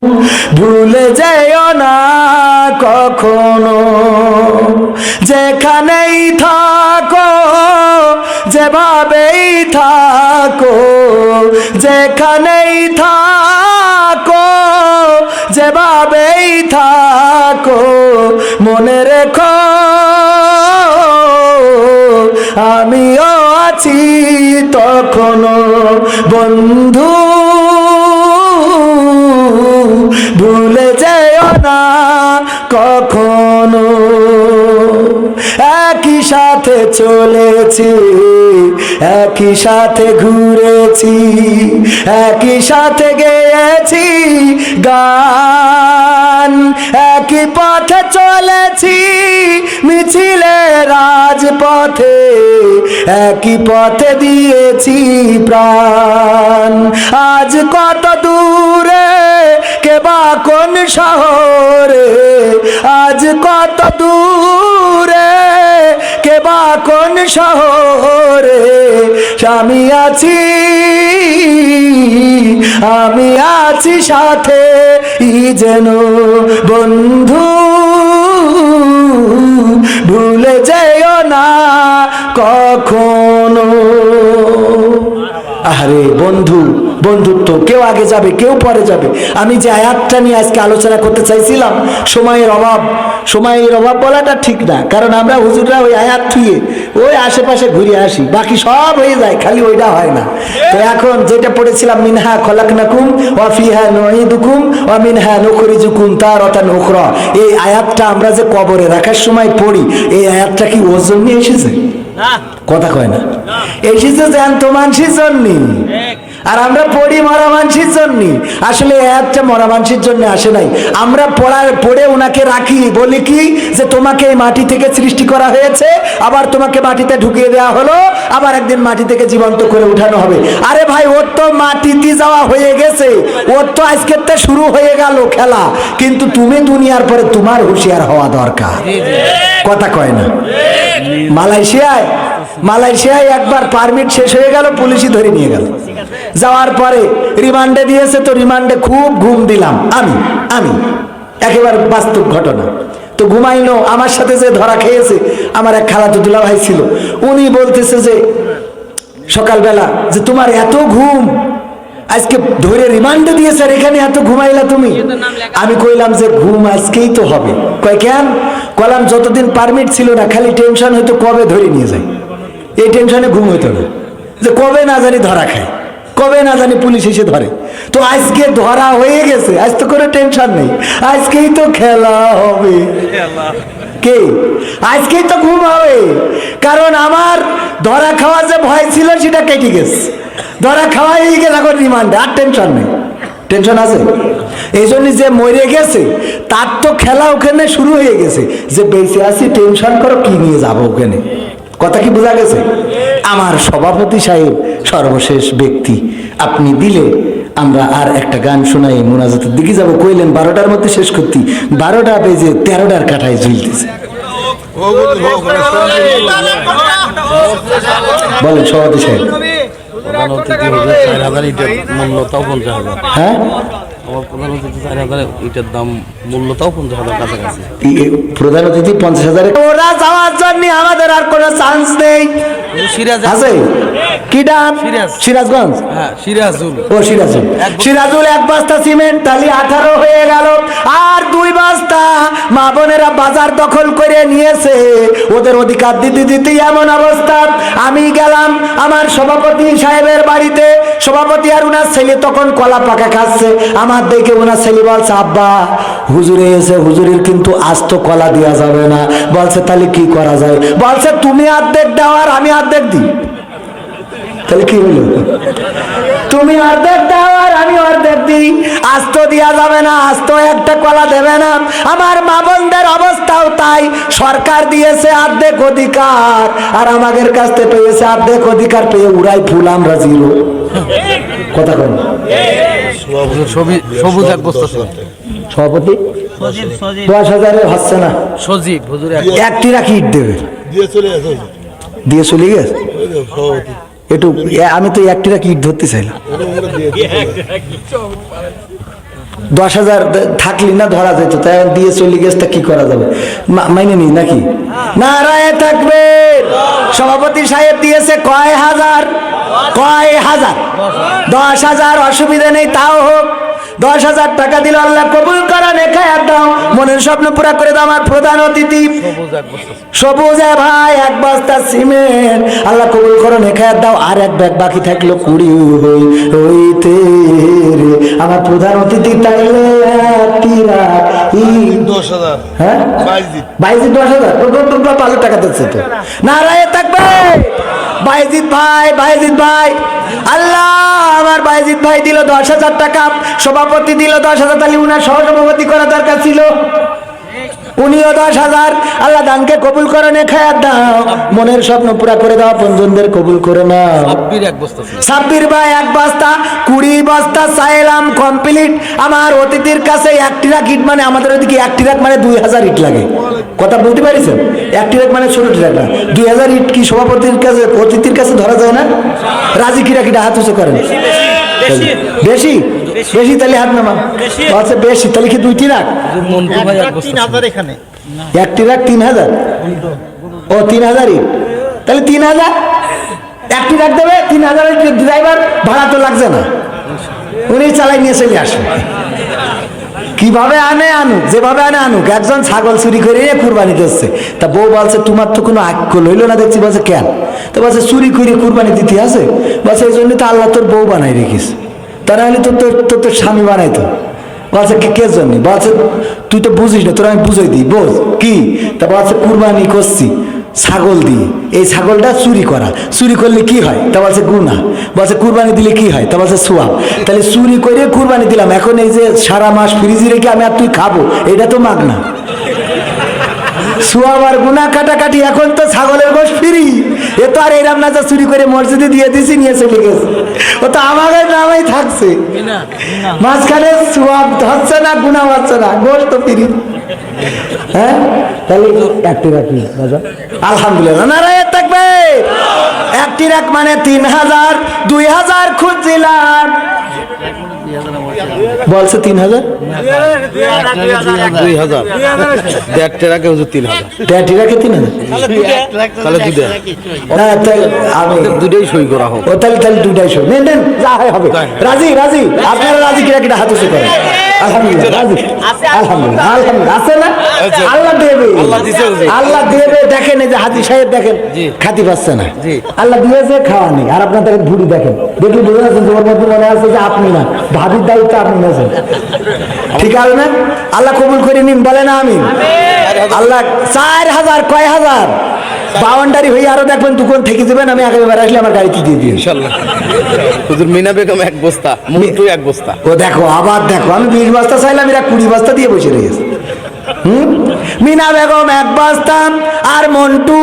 ভুলে যেও না কখনো, যেখানেই থাকো যেভাবেই থাকো, যেখানেই থাকো যেভাবেই থাকো, মনে রেখো আমিও আছি তখনো। বন্ধু ভুলে যেও না কখনো, একই সাথে চলেছি, একই সাথে ঘুরেছি, একই সাথে গেয়েছি গান, একই পথে চলেছি মিছিলে রাজপথে, একই পথে দিয়েছি প্রাণ। আজ কত দূরে কেবা কোন শহরে, আজ কত দূরে কেবা কোন শহরে, আমি আছি, আমি আছি সাথে যেন। বন্ধু ভুলে যেও না কখনো। আরে বন্ধু, বন্ধুত্ব কেউ আগে যাবে কেউ পরে যাবে। আমি যে আয়াতটা নিয়ে আজকে আলোচনা করতে চাইছিলাম, সময়ের অভাব বলাটা ঠিক না, কারণ আমরা হুজুররা ওই আয়াত থুয়ে ওই আশেপাশে ঘুরে আসি, বাকি সব হয়ে যায়, খালি ওইটা হয় না। তো এখন যেটা পড়েছিলাম, মিনহা খলাকনাকুম ওয়া ফিহা নুঈদুকুম ওয়া মিনহা নুখরিজুকুম তারাতান উখরা, এই আয়াতটা আমরা যে কবরে রাখার সময় পড়ি, এই আয়াতটা কি ওজন নিয়ে এসেছে? কথা কয় না, এসেছে জ্যান্ত মানুষের জন্য, আর আমরা পড়ি মরা মানুষের জন্য। আসলে একটা মরা মানুষের জন্য আসে নাই, আমরা পড়ে ওনাকে রাখি, বলি কি যে তোমাকে এই মাটি থেকে সৃষ্টি করা হয়েছে, আবার তোমাকে মাটিতে ঢুকিয়ে দেওয়া হলো, আবার একদিন মাটি থেকে জীবন্ত করে উঠানো হবে। আরে ভাই, ওর তো মাটিতে যাওয়া হয়ে গেছে, ওর তো আজকের তো শুরু হয়ে গেল খেলা, কিন্তু তুমি দুনিয়ার পরে তোমার হুঁশিয়ার হওয়া দরকার। কথা কয় না। মালয়েশিয়ায় একবার পারমিট শেষ হয়ে গেল, পুলিশই ধরে নিয়ে গেল। যাওয়ার পরে রিমান্ডে দিয়েছে, তো রিমান্ডে খুব ঘুম দিলাম আমি একেবারে বাস্তব ঘটনা। তো ঘুমাইলো, আমার সাথে যে ধরা খেয়েছে আমার এক খালাতো দুলা ভাই ছিল, উনি বলতেছে যে সকালবেলা যে তোমার এত ঘুম, আজকে ধরে রিমান্ডে দিয়েছে আর এখানে এত ঘুমাইলা তুমি। আমি কইলাম যে ঘুম আজকেই তো হবে। কয় কেন? কলাম যতদিন পারমিট ছিল না খালি টেনশন হয়তো কবে ধরে নিয়ে যায়, এই টেনশনে ঘুম হইতো না, যে কবে না জানি ধরা খায়, কবে না জানি পুলিশ এসে ধরে। তো আজকে ধরা হয়ে গেছে, আজ তো কোনো টেনশন নেই, আজকেই তো খেলা হবে, কে আজকেই তো ঘুম হবে। কারণ আমার ধরা খাওয়ার যে ভয় ছিল সেটা কেটে গেছে, ধরা খাওয়াই গেছে, এখন রিমান্ডে, আর টেনশন নেই। টেনশন আছে এই জন্য যে মরে গেছে তার তো খেলা ওখানে শুরু হয়ে গেছে, যে বেঁচে আছি টেনশন করো কি নিয়ে যাবো ওখানে। কথা কি বোঝা গেছে? আমার সভাপতি সাহেব সর্বশেষ ব্যক্তি, আপনি দিলে আমরা আর একটা গান শোনাই মোনাজাতের দিকে যাবো। কইলেন 12টার মধ্যে শেষ করতে, 12টা বেজে 13টার কাঠায় ঝুলতেছে। বলেন সভাপতি সাহেব। হ্যাঁ, প্রধান অতিথি 50,000। ওরা যাওয়ার জন্য আমাদের আর কোনো চান্স নেই। আছে কি নাম? সিরাজগঞ্জ। সিরাজুল 1 বস্তা সিমেন্ট তাহলে 18 হয়ে গেল, আর 2 বস্তা মা বোনেরা বাজার দখল করে নিয়েছে, ওদের অধিকার দিতে দিতে এমন অবস্থা। আমি গেলাম আমার সভাপতি সাহেবের বাড়িতে, সভাপতি আর উনার ছেলে তখন কলা পাকা খাচ্ছে, আমার দেখে ওনার ছেলে বলছে আব্বা হুজুরে এসে, হুজুরের কিন্তু আস্ত কলা দেওয়া যাবে না। বলছে তাহলে কি করা যায়? বলছে তুমি অর্ধেক দাও আর আমি অর্ধেক দিই। তাহলে কি হলো? তুমি অর্ধেক দাও আর আমি অর্ধেক দিই, আস্ত দেওয়া যাবে না, আস্ত একটা কলা দেবে না। আমার মা বোনদের অবস্থাও তাই, সরকার দিয়েছে অর্ধেক অধিকার আর আমাদের কাছ থেকে পেয়েছে অর্ধেক অধিকার, পেয়ে উড়াই ফুল আমরা জিরো। কথা কন। সভাপতি 10,000 হচ্ছে না, একটি রাখি ইট দেবে দিয়ে চলে গেছে। একটু আমি তো একটি রাখি ইট ধরতে চাইলাম। 10,000 থাকলি না ধরা যেত, তাই দিয়ে চলে গেছে, তা কি করা যাবে, মাইনে নি নাকি? নারায়ে তাকবীর। সভাপতি সাহেব দিয়েছে কয় হাজার? 10,000। অসুবিধা নেই, তাও হোক। 10,000 টাকা দিল, আল্লাহ কবুল করা, নেখায়াত দাও, মনের স্বপ্ন পুরা করে দাও। আমার প্রধান অতিথি সবুজ ভাই 1 বস্তা সিমেন্ট, আল্লাহ কবুল করো, নেখায়াত দাও। আর 1 ব্যাগ বাকি থাকলো 20 হইতে রে। আমার প্রধান অতিথি তাইলে 10,000। হ্যাঁ 22 10,000 ভালো টাকা দিচ্ছে তো। নারায়ে তাকবীর। বাইজিদ ভাই আল্লাহ আমার বাইজিদ ভাই দিল 10,000 টাকা, সভাপতি দিল 10,000, তাহলে উনার সহসভাপতি করা দরকার ছিল, উনিও 10,000। আল্লাহ দানকে কবুল করে, নেখায়াত দাও, মনের স্বপ্ন পুরা করে দাও, আপনজনদের কবুল করে নাও। সাব্বির ভাই 1 বস্তা, 20 বস্তা চাইলাম কমপ্লিট। আমার অতিথির কাছে 1 ট্রাক ইট, মানে আমাদের ওইদিকে 1 ট্রাক মানে 2,000 ইট লাগে, কথা বলতে পারিছেন? 1 ট্রাক মানে ছোট ট্রাক না, 2,000 ইট কি সভাপতির কাছে, অতিথির কাছে ধরা যায় না? রাজি কিরা হাত উঁচু করেন? বেশি বেশি, তাহলে হাত নামা। আচ্ছা বেশি, তাহলে কি 2 ট্রাক? 3,000 এখানে 1 ট্রাক 3,000, ও 3,000ই, তাহলে 3,000 1 ট্রাক দেবে। 3,000 ড্রাইভার ভাড়া তো লাগছে না, উনি চালাই নিয়ে চলে আসবে। কিভাবে আনুক, যেভাবে আনুক। একজন ছাগল চুরি করে নিয়ে কুরবানি দিচ্ছে, তা বউ বলছে তোমার তো কোনো আক্কল হইলো না দেখছি। বলছে কেন? তো বলছে চুরি করে কুরবানি দিতে আছে। বলছে এই জন্য তো আল্লাহ তোর বউ বানাই রেখিস, তা নাহলে তোর স্বামী বানাইতো। বলছে কে জন্য? বলছে তুই তো বুঝিস না, তোর আমি বুঝাই দিই, বোঝ কি। তা বলছে কুরবানি করছি ছাগল দিয়ে, এই ছাগলটা চুরি করা, চুরি করলে কি হয়? তা বলছে গুনাহ। বলছে কুরবানি দিলে কি হয়? তা বলছে সোয়াব। তাহলে চুরি করে কুরবানি দিলাম, এখন এই যে সারা মাস ফ্রিজে রেখে আমি আর তুই খাবো, এটা তো মাগনা। সোয়াব আর গুনাহ কাটাকাটি, এখন তো ছাগলের গোশত ফ্রি। এ তো আর এরম না যে চুরি করে মসজিদে দিয়ে দিছি, নিয়ে চলে গেছে, ও তো আমাদের নামেই থাকছে, মাঝখানে সোয়াব হচ্ছে না, গুনাহ হচ্ছে না, গোশত তো ফ্রি। হ্যাঁ তাহলে 1 ট্রাক আলহামদুলিল্লাহ। নারায়ে তাকবীর। 1 ট্রাক মানে 3,000, 2,000 খুঁজছিলাম, বলছে 3,000, 2,000 1 ট্রাকে 3,000, 1 ট্রাকে 3,000, তাহলে না আমি দুটোই সই করা হোক। ও তাহলে 2টাই সই নেন, যা হয় হবে। রাজি আপনারা রাজি কিনা হাত উঁচু করেন। আলহামদুলিল্লাহ রাজি, আলহামদুলিল্লাহ আছে না? আল্লাহ দেবে। দেখেন এই যে হাজি সাহেব দেখেন খাতি পাচ্ছে না, আল্লাহ দিয়েছে, খাওয়া নেই। আর আপনার দেখেন ভুড়ি দেখেন, দেখলে বুঝে যাচ্ছেন তোমার মধ্যে মনে আছে যে আপনি না, ভাবির দায়িত্ব আপনি নেছেন, ঠিক আছে না? আল্লাহ কবুল করে নিন, বলে না আমি। আল্লাহ 4,000 কয় হাজার বাউন্ডারি হয়ে আরো দেখবেন দোকান থেকে যাবেন, আমি আগামীবার আসলে আমার গাড়িতে দিয়ে দিই ইনশাআল্লাহ। হুজুর মিনা বেগম 1 বস্তা, মুন্টু 1 বস্তা। ও দেখো আবার দেখো, আমি 20 বস্তা চাইলাম, এরা 20 বস্তা দিয়ে বসে রয়েছে। মিনা বেগম 1 বস্তা আর মন্টু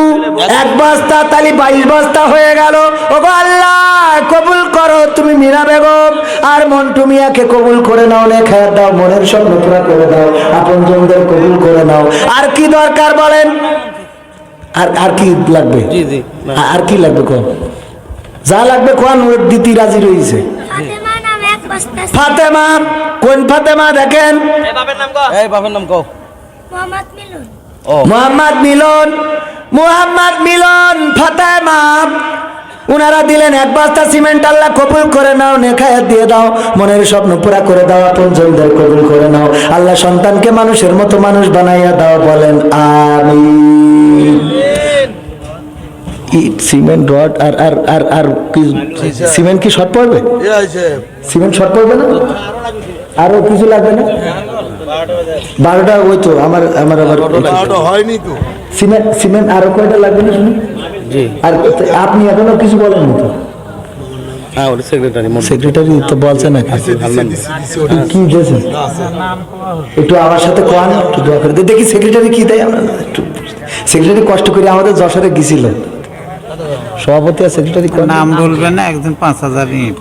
1 বস্তা, তাহলে 22 বস্তা হয়ে গেল। ওগো আল্লাহ কবুল করো, তুমি মিনা বেগম আর মন্টু মিয়াকে কবুল করে নাও, নেখায়াত দাও, মনের স্বপ্ন পুরা করে দাও, আপনজনদের কবুল করে নাও। আর কি দরকার বলেন? আর কি লাগবে? আর কি লাগবে কোন? যা লাগবে কোন দিতি রাজি রয়েছে। ফাতেমা, কোন ফাতেমা? দেখেন বাবার নাম কও। মোহাম্মদ মিলন ফাতেমা, উনারা দিলেন 1 বস্তা সিমেন্ট। আল্লাহ কবুল করে নাও, নেখায়াত দিয়ে দাও, মনের স্বপ্ন পুরা করে দাও, আপনজনদের কবুল করে নাও। আল্লাহ সন্তানকে মানুষের মতো মানুষ বানাইয়া দাও, বলেন আমিন। ইট সিমেন্ট রড আর কি সিমেন্ট কি শর্ট পড়বে? সিমেন্ট শর্ট পড়বে না? আরো কিছু লাগবে না? 12টা ওই তো আমার আবার হয়নি তো সিমেন্ট আরো কয়টা লাগবে না শুনি? আর আপনি এখনো কিছু বলেন না তো? সেক্রেটারি তো বলছে না কি দিয়েছে, একটু আমার সাথে কোন একটু দোয়া করে দেখি সেক্রেটারি কি দেয়। আমরা একটু সেক্রেটারি কষ্ট করে আমাদের যশোরে গেছিল, সভাপতি আর সেক্রেটারি নাম বলবেন না, একজন 5,000 ইট।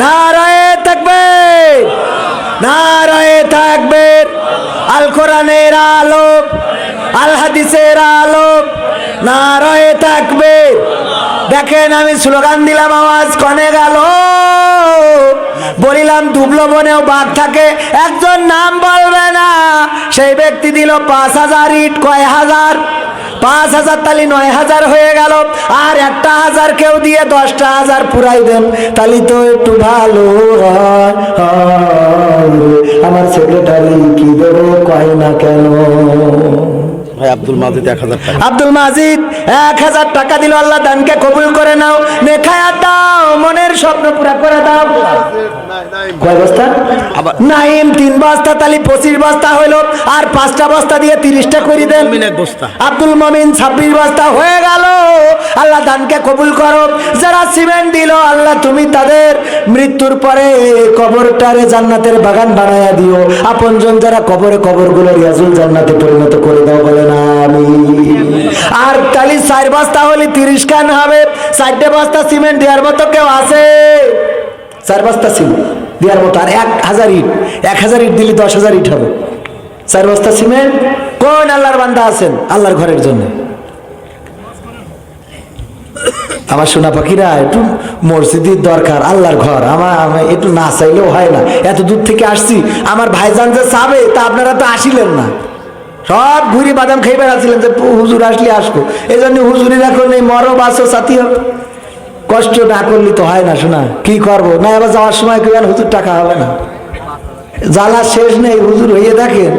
নারায়ে তাকবীর, নারায়ে তাকবীর। আল কোরআনের আলো, আল হাদিসের আলো, নারায়ে তাকবীর। দেখেন আমি স্লোগান দিলাম, আওয়াজ কনে গেল? বলিলাম দুবলো বনেও বাঘ থাকে, একজন নাম বলবে না, সেই ব্যক্তি দিল 5,000 ইট। কয় হাজার? 5,000, তালি 9,000 হয়ে গেল। আর 1,000 কেউ দিয়ে 10,000 পুরাই দেন, তালি তো একটু ভালো হয়। আমার সেক্রেটারি কি দেবো কয় না কেন? ভাই আব্দুল মাজিদ 1000 টাকা। আব্দুল মাজিদ 1000 টাকা দিল। আল্লাহ দানকে কবুল করে নাও, নেখায়াত দাও, মনের স্বপ্ন পুরা করে দাও। কয় বস্তা? আবার নাইম 3 বস্তা, তালি 25 বস্তা হইল। আর 5টা বস্তা দিয়ে 30টা করে দেন। মুমিন 1 বস্তা। আব্দুল মমিন 26 বস্তা হয়ে গেল। আল্লাহ দানকে কবুল করো। যারা সিমেন্ট দিল, আল্লাহ তুমি তাদের মৃত্যুর পরে কবরটারে জান্নাতের বাগান বানায়া দিও। আপনজন যারা কবরে, কবরগুলো রিয়াজুল জান্নাতে পরিণত করে দাও, বলে না আমি। আর তালি 4 বস্তা হলে 30 কান হবে। 4টে বস্তা সিমেন্ট দেওয়ার মতো কেউ আছে? 4 বস্তা সিমেন্ট দেওয়ার মতো। আর 1,000 ইট, 1,000 ইট দিলে 10,000 ইট হবে। 4 বস্তা সিমেন্ট। কোন আল্লাহর বান্দা আছেন আল্লাহর ঘরের জন্য? আমার সোনা পাখিরা, একটু মসজিদের দরকার, আল্লাহর ঘর। আমার একটু না চাইলেও হয় না। এত দূর থেকে আসছি, আমার ভাইজান যে চাবে তা আপনারা তো আসিলেন না। সব ঘুরি বাদাম খেয়ে বেড়াচ্ছিলেন যে হুজুর আসলে আসবো। এই জন্য হুজুরি এখন এই মরো বাসো সাথী হোক, কষ্ট না করলে তো হয় না। শোনা কি করবো না, এবার যাওয়ার সময় কেউ হুজুর টাকা হবে না, জ্বালা শেষ নেই। হুজুর হইয়ে দেখেন